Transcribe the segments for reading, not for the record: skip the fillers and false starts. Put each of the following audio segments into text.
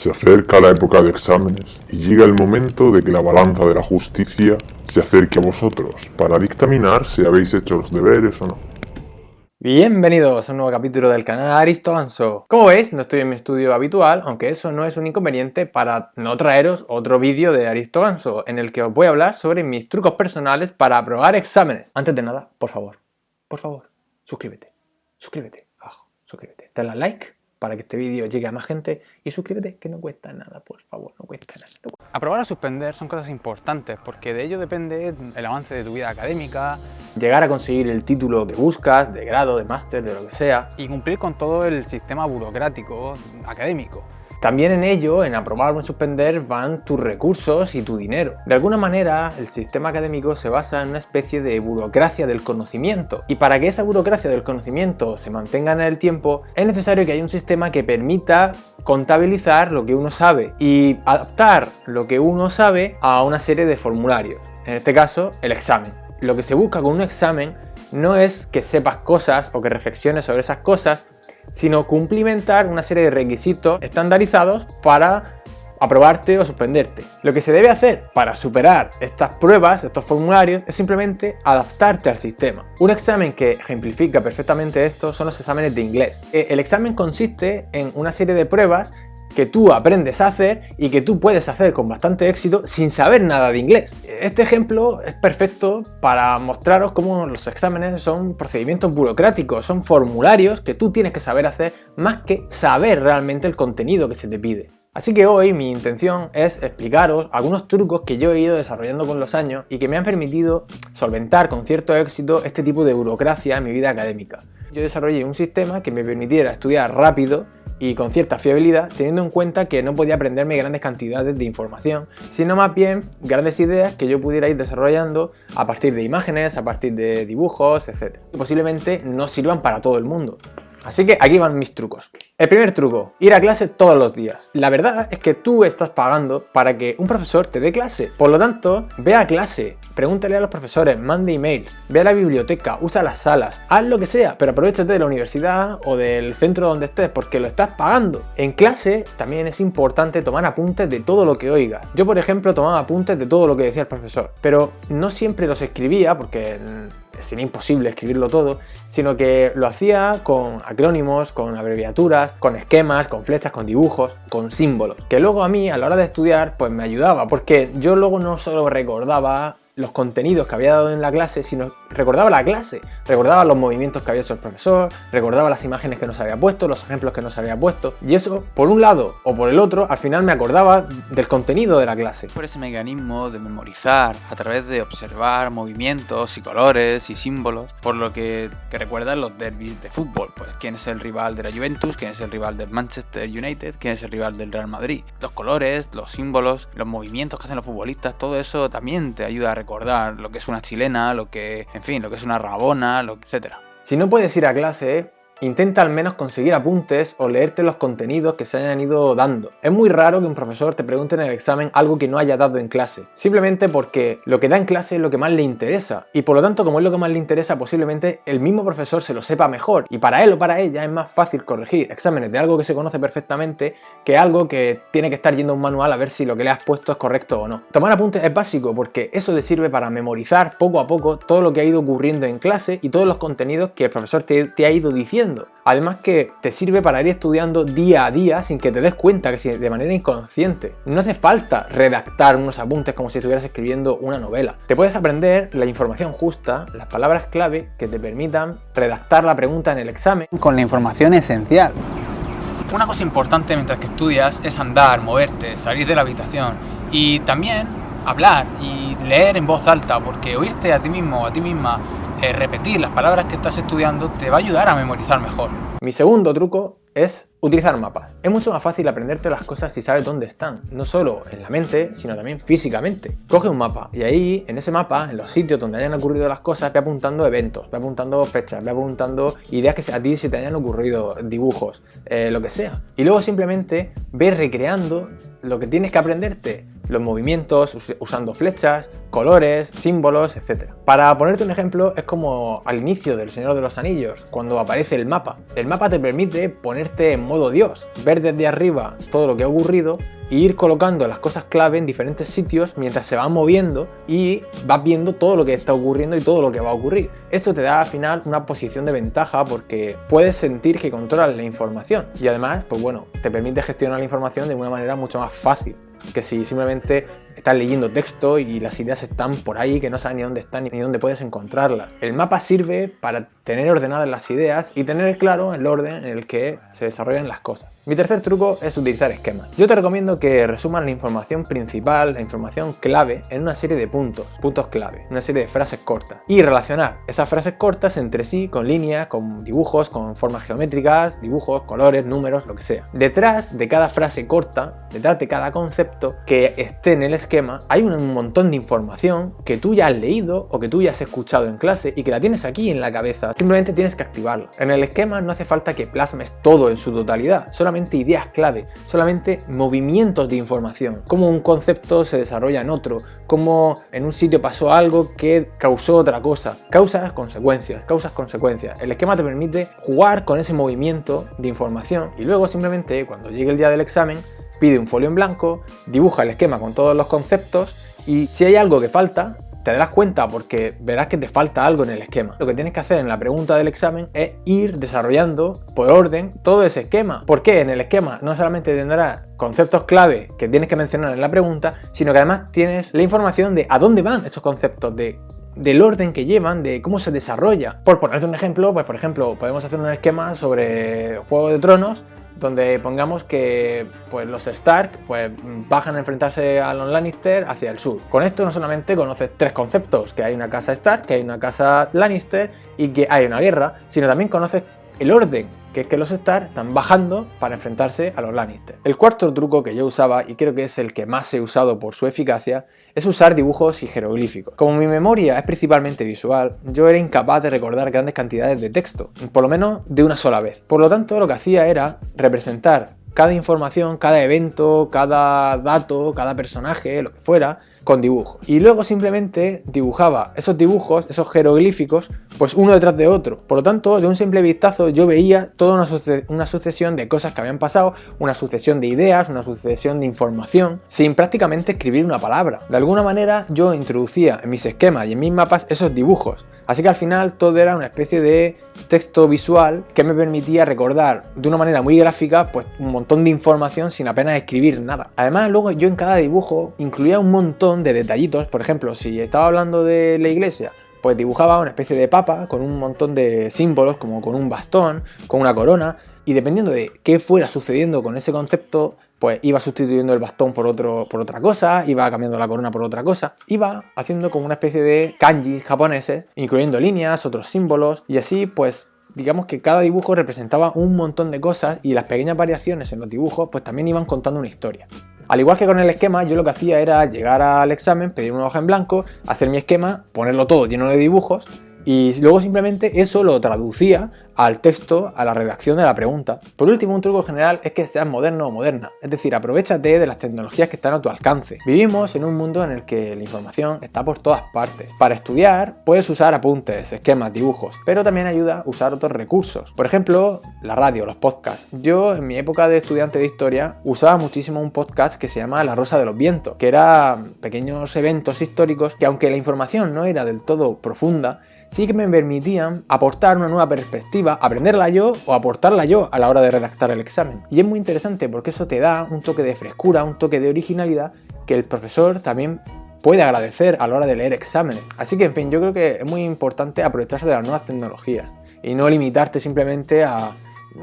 Se acerca la época de exámenes y llega el momento de que la balanza de la justicia se acerque a vosotros para dictaminar si habéis hecho los deberes o no. Bienvenidos a un nuevo capítulo del canal Aristoganso. Como veis, no estoy en mi estudio habitual, aunque eso no es un inconveniente para no traeros otro vídeo de Aristoganso, en el que os voy a hablar sobre mis trucos personales para aprobar exámenes. Antes de nada, por favor, suscríbete abajo, suscríbete, dale a like para que este vídeo llegue a más gente y suscríbete, que no cuesta nada, por favor, no cuesta nada. Aprobar o suspender son cosas importantes porque de ello depende el avance de tu vida académica, llegar a conseguir el título que buscas, de grado, de máster, de lo que sea, y cumplir con todo el sistema burocrático académico. También en ello, en aprobar o en suspender, van tus recursos y tu dinero. De alguna manera, el sistema académico se basa en una especie de burocracia del conocimiento. Y para que esa burocracia del conocimiento se mantenga en el tiempo, es necesario que haya un sistema que permita contabilizar lo que uno sabe y adaptar lo que uno sabe a una serie de formularios. En este caso, el examen. Lo que se busca con un examen no es que sepas cosas o que reflexiones sobre esas cosas, sino cumplimentar una serie de requisitos estandarizados para aprobarte o suspenderte. Lo que se debe hacer para superar estas pruebas, estos formularios, es simplemente adaptarte al sistema. Un examen que ejemplifica perfectamente esto son los exámenes de inglés. El examen consiste en una serie de pruebas que tú aprendes a hacer y que tú puedes hacer con bastante éxito sin saber nada de inglés. Este ejemplo es perfecto para mostraros cómo los exámenes son procedimientos burocráticos, son formularios que tú tienes que saber hacer más que saber realmente el contenido que se te pide. Así que hoy mi intención es explicaros algunos trucos que yo he ido desarrollando con los años y que me han permitido solventar con cierto éxito este tipo de burocracia en mi vida académica. Yo desarrollé un sistema que me permitiera estudiar rápido y con cierta fiabilidad, teniendo en cuenta que no podía aprenderme grandes cantidades de información, sino más bien grandes ideas que yo pudiera ir desarrollando a partir de imágenes, a partir de dibujos, etc. Y posiblemente no sirvan para todo el mundo. Así que aquí van mis trucos. El primer truco, ir a clase todos los días. La verdad es que tú estás pagando para que un profesor te dé clase. Por lo tanto, ve a clase, pregúntale a los profesores, mande emails, ve a la biblioteca, usa las salas, haz lo que sea, pero aprovéchate de la universidad o del centro donde estés porque lo estás pagando. En clase también es importante tomar apuntes de todo lo que oigas. Yo, por ejemplo, tomaba apuntes de todo lo que decía el profesor, pero no siempre los escribía porque sería imposible escribirlo todo, sino que lo hacía con acrónimos, con abreviaturas, con esquemas, con flechas, con dibujos, con símbolos, que luego a mí a la hora de estudiar pues me ayudaba, porque yo luego no solo recordaba los contenidos que había dado en la clase, sino recordaba la clase, recordaba los movimientos que había hecho el profesor, recordaba las imágenes que nos había puesto, los ejemplos que nos había puesto, y eso, por un lado o por el otro, al final me acordaba del contenido de la clase. Por ese mecanismo de memorizar a través de observar movimientos y colores y símbolos, por lo que recuerdan los derbis de fútbol, pues quién es el rival de la Juventus, quién es el rival del Manchester United, quién es el rival del Real Madrid. Los colores, los símbolos, los movimientos que hacen los futbolistas, todo eso también te ayuda a recordar lo que es una chilena, lo que es una rabona, etcétera. Si no puedes ir a clase, intenta al menos conseguir apuntes o leerte los contenidos que se hayan ido dando. Es muy raro que un profesor te pregunte en el examen algo que no haya dado en clase, simplemente porque lo que da en clase es lo que más le interesa, y por lo tanto, como es lo que más le interesa, posiblemente el mismo profesor se lo sepa mejor, y para él o para ella es más fácil corregir exámenes de algo que se conoce perfectamente que algo que tiene que estar yendo a un manual a ver si lo que le has puesto es correcto o no. Tomar apuntes es básico porque eso te sirve para memorizar poco a poco todo lo que ha ido ocurriendo en clase y todos los contenidos que el profesor te ha ido diciendo. Además que te sirve para ir estudiando día a día sin que te des cuenta, que de manera inconsciente. No hace falta redactar unos apuntes como si estuvieras escribiendo una novela. Te puedes aprender la información justa, las palabras clave que te permitan redactar la pregunta en el examen con la información esencial. Una cosa importante mientras que estudias es andar, moverte, salir de la habitación y también hablar y leer en voz alta, porque oírte a ti mismo o a ti misma repetir las palabras que estás estudiando te va a ayudar a memorizar mejor. Mi segundo truco es utilizar mapas. Es mucho más fácil aprenderte las cosas si sabes dónde están, no solo en la mente, sino también físicamente. Coge un mapa y ahí, en ese mapa, en los sitios donde hayan ocurrido las cosas, ve apuntando eventos, ve apuntando fechas, ve apuntando ideas que a ti se te hayan ocurrido, dibujos, lo que sea. Y luego simplemente ve recreando lo que tienes que aprenderte los movimientos, usando flechas, colores, símbolos, etc. Para ponerte un ejemplo, es como al inicio del Señor de los Anillos, cuando aparece el mapa. El mapa te permite ponerte en modo Dios, ver desde arriba todo lo que ha ocurrido e ir colocando las cosas clave en diferentes sitios mientras se van moviendo y vas viendo todo lo que está ocurriendo y todo lo que va a ocurrir. Eso te da al final una posición de ventaja porque puedes sentir que controlas la información y además, pues bueno, te permite gestionar la información de una manera mucho más fácil que si simplemente estás leyendo texto y las ideas están por ahí que no sabes ni dónde están ni dónde puedes encontrarlas. El mapa sirve para tener ordenadas las ideas y tener claro el orden en el que se desarrollan las cosas. Mi tercer truco es utilizar esquemas. Yo te recomiendo que resumas la información principal, la información clave, en una serie de puntos clave, una serie de frases cortas y relacionar esas frases cortas entre sí con líneas, con dibujos, con formas geométricas, dibujos, colores, números, lo que sea. Detrás de cada frase corta, detrás de cada concepto que esté en el esquema, hay un montón de información que tú ya has leído o que tú ya has escuchado en clase y que la tienes aquí en la cabeza. Simplemente tienes que activarla. En el esquema no hace falta que plasmes todo en su totalidad, solamente ideas clave, solamente movimientos de información, cómo un concepto se desarrolla en otro, cómo en un sitio pasó algo que causó otra cosa. Causas, consecuencias. El esquema te permite jugar con ese movimiento de información y luego simplemente cuando llegue el día del examen pide un folio en blanco, dibuja el esquema con todos los conceptos y si hay algo que falta, te darás cuenta porque verás que te falta algo en el esquema. Lo que tienes que hacer en la pregunta del examen es ir desarrollando por orden todo ese esquema. Porque en el esquema no solamente tendrás conceptos clave que tienes que mencionar en la pregunta, sino que además tienes la información de a dónde van esos conceptos, del orden que llevan, de cómo se desarrolla. Por ponerte un ejemplo, pues por ejemplo podemos hacer un esquema sobre Juego de Tronos donde pongamos que pues, los Stark pues, bajan a enfrentarse a los Lannister hacia el sur. Con esto no solamente conoces tres conceptos, que hay una casa Stark, que hay una casa Lannister y que hay una guerra, sino también conoces el orden, que es que los Stark están bajando para enfrentarse a los Lannister. El cuarto truco que yo usaba, y creo que es el que más he usado por su eficacia, es usar dibujos y jeroglíficos. Como mi memoria es principalmente visual, yo era incapaz de recordar grandes cantidades de texto, por lo menos de una sola vez. Por lo tanto, lo que hacía era representar cada información, cada evento, cada dato, cada personaje, lo que fuera, con dibujos. Y luego simplemente dibujaba esos dibujos, esos jeroglíficos, pues uno detrás de otro. Por lo tanto, de un simple vistazo yo veía toda una sucesión de cosas que habían pasado, una sucesión de ideas, una sucesión de información, sin prácticamente escribir una palabra. De alguna manera yo introducía en mis esquemas y en mis mapas esos dibujos. Así que al final todo era una especie de texto visual que me permitía recordar de una manera muy gráfica pues un montón de información sin apenas escribir nada. Además luego yo en cada dibujo incluía un montón de detallitos. Por ejemplo, si estaba hablando de la iglesia, pues dibujaba una especie de papa con un montón de símbolos como con un bastón, con una corona, y dependiendo de qué fuera sucediendo con ese concepto, pues iba sustituyendo el bastón por otra cosa, iba cambiando la corona por otra cosa, iba haciendo como una especie de kanjis japoneses, incluyendo líneas, otros símbolos, y así pues digamos que cada dibujo representaba un montón de cosas y las pequeñas variaciones en los dibujos pues también iban contando una historia. Al igual que con el esquema, yo lo que hacía era llegar al examen, pedir una hoja en blanco, hacer mi esquema, ponerlo todo lleno de dibujos y luego simplemente eso lo traducía al texto, a la redacción de la pregunta. Por último, un truco general es que seas moderno o moderna, es decir, aprovéchate de las tecnologías que están a tu alcance. Vivimos en un mundo en el que la información está por todas partes. Para estudiar puedes usar apuntes, esquemas, dibujos, pero también ayuda a usar otros recursos. Por ejemplo, la radio, los podcasts. Yo en mi época de estudiante de historia usaba muchísimo un podcast que se llama La Rosa de los Vientos, que era pequeños eventos históricos que aunque la información no era del todo profunda, sí que me permitían aportar una nueva perspectiva, aprenderla yo o aportarla yo a la hora de redactar el examen. Y es muy interesante porque eso te da un toque de frescura, un toque de originalidad que el profesor también puede agradecer a la hora de leer exámenes. Así que, en fin, yo creo que es muy importante aprovecharse de las nuevas tecnologías y no limitarte simplemente a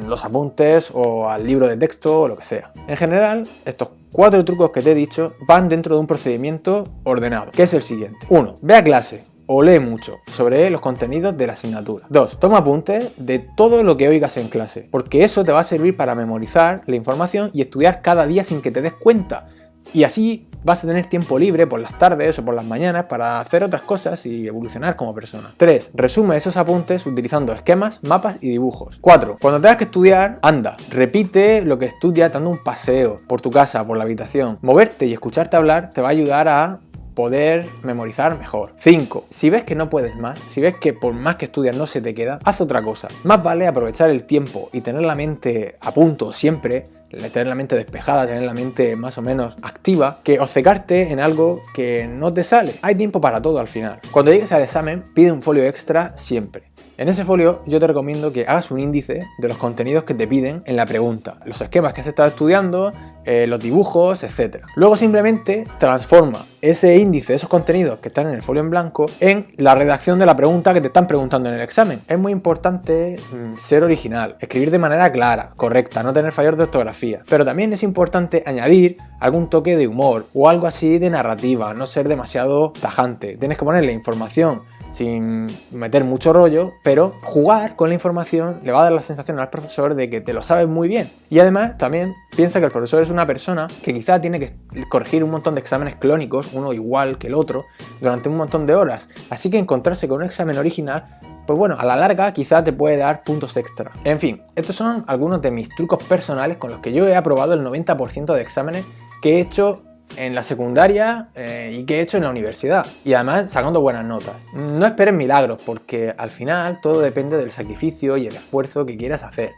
los apuntes o al libro de texto o lo que sea. En general, estos 4 trucos que te he dicho van dentro de un procedimiento ordenado, que es el siguiente. 1. Ve a clase o lee mucho sobre los contenidos de la asignatura. 2. Toma apuntes de todo lo que oigas en clase, porque eso te va a servir para memorizar la información y estudiar cada día sin que te des cuenta. Y así vas a tener tiempo libre por las tardes o por las mañanas para hacer otras cosas y evolucionar como persona. 3. Resume esos apuntes utilizando esquemas, mapas y dibujos. 4. Cuando tengas que estudiar, anda, repite lo que estudias dando un paseo por tu casa, por la habitación. Moverte y escucharte hablar te va a ayudar a poder memorizar mejor. 5. Si ves que no puedes más, si ves que por más que estudias no se te queda, haz otra cosa. Más vale aprovechar el tiempo y tener la mente a punto siempre, tener la mente despejada, tener la mente más o menos activa, que obcecarte en algo que no te sale. Hay tiempo para todo al final. Cuando llegues al examen, pide un folio extra siempre. En ese folio yo te recomiendo que hagas un índice de los contenidos que te piden en la pregunta, los esquemas que has estado estudiando, los dibujos, etc. Luego simplemente transforma ese índice, esos contenidos que están en el folio en blanco, en la redacción de la pregunta que te están preguntando en el examen. Es muy importante ser original, escribir de manera clara, correcta, no tener fallos de ortografía. Pero también es importante añadir algún toque de humor o algo así de narrativa, no ser demasiado tajante. Tienes que ponerle información sin meter mucho rollo, pero jugar con la información le va a dar la sensación al profesor de que te lo sabes muy bien. Y además también piensa que el profesor es una persona que quizá tiene que corregir un montón de exámenes clónicos, uno igual que el otro, durante un montón de horas. Así que encontrarse con un examen original, pues bueno, a la larga quizá te puede dar puntos extra. En fin, estos son algunos de mis trucos personales con los que yo he aprobado el 90% de exámenes que he hecho en la secundaria y que he hecho en la universidad, y además sacando buenas notas. No esperen milagros, porque al final todo depende del sacrificio y el esfuerzo que quieras hacer.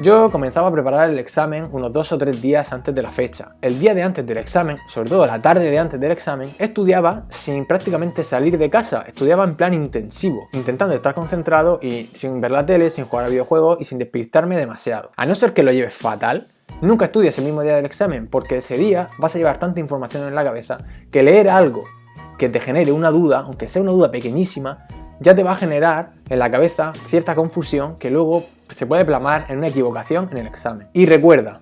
Yo comenzaba a preparar el examen unos 2 o 3 días antes de la fecha. El día de antes del examen, sobre todo la tarde de antes del examen, estudiaba sin prácticamente salir de casa. Estudiaba en plan intensivo, intentando estar concentrado y sin ver la tele, sin jugar a videojuegos y sin despistarme demasiado. A no ser que lo lleves fatal, nunca estudies el mismo día del examen, porque ese día vas a llevar tanta información en la cabeza que leer algo que te genere una duda, aunque sea una duda pequeñísima, ya te va a generar en la cabeza cierta confusión que luego se puede plasmar en una equivocación en el examen. Y recuerda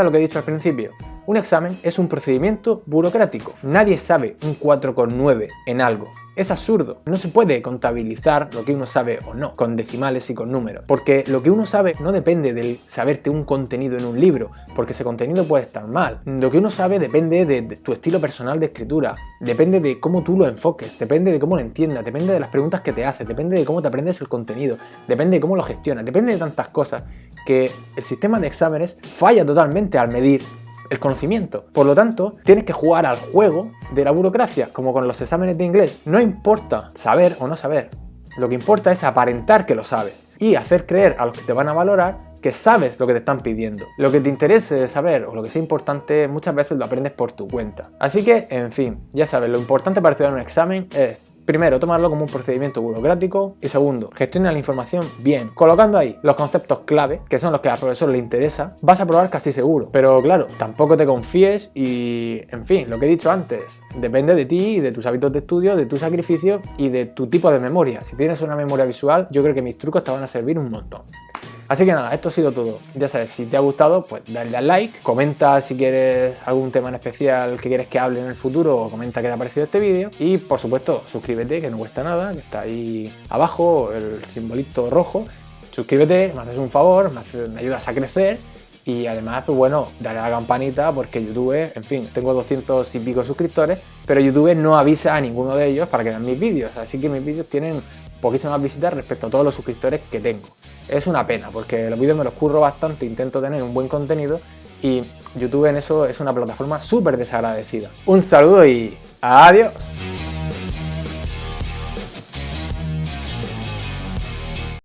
lo que he dicho al principio. Un examen es un procedimiento burocrático. Nadie sabe un 4,9 en algo. Es absurdo. No se puede contabilizar lo que uno sabe o no, con decimales y con números. Porque lo que uno sabe no depende del saberte un contenido en un libro, porque ese contenido puede estar mal. Lo que uno sabe depende de tu estilo personal de escritura, depende de cómo tú lo enfoques, depende de cómo lo entiendas, depende de las preguntas que te haces, depende de cómo te aprendes el contenido, depende de cómo lo gestionas, depende de tantas cosas que el sistema de exámenes falla totalmente al medir el conocimiento. Por lo tanto, tienes que jugar al juego de la burocracia, como con los exámenes de inglés. No importa saber o no saber, lo que importa es aparentar que lo sabes y hacer creer a los que te van a valorar que sabes lo que te están pidiendo. Lo que te interese saber o lo que sea importante muchas veces lo aprendes por tu cuenta. Así que, en fin, ya sabes, lo importante para estudiar un examen es: primero, tomarlo como un procedimiento burocrático, y segundo, gestiona la información bien. Colocando ahí los conceptos clave, que son los que al profesor le interesa, vas a aprobar casi seguro. Pero claro, tampoco te confíes y, en fin, lo que he dicho antes, depende de ti, de tus hábitos de estudio, de tu sacrificio y de tu tipo de memoria. Si tienes una memoria visual, yo creo que mis trucos te van a servir un montón. Así que nada, esto ha sido todo. Ya sabes, si te ha gustado, pues dale al like, comenta si quieres algún tema en especial que quieres que hable en el futuro, o comenta qué te ha parecido este vídeo. Y por supuesto, suscríbete, que no cuesta nada, que está ahí abajo el simbolito rojo. Suscríbete, me haces un favor, me ayudas a crecer. Y además, pues bueno, dale a la campanita, porque YouTube, en fin, tengo 200 y pico suscriptores, pero YouTube no avisa a ninguno de ellos para que vean mis vídeos. Así que mis vídeos tienen poquísimas visitas respecto a todos los suscriptores que tengo. Es una pena, porque los vídeos me los curro bastante, intento tener un buen contenido y YouTube en eso es una plataforma súper desagradecida. Un saludo y adiós.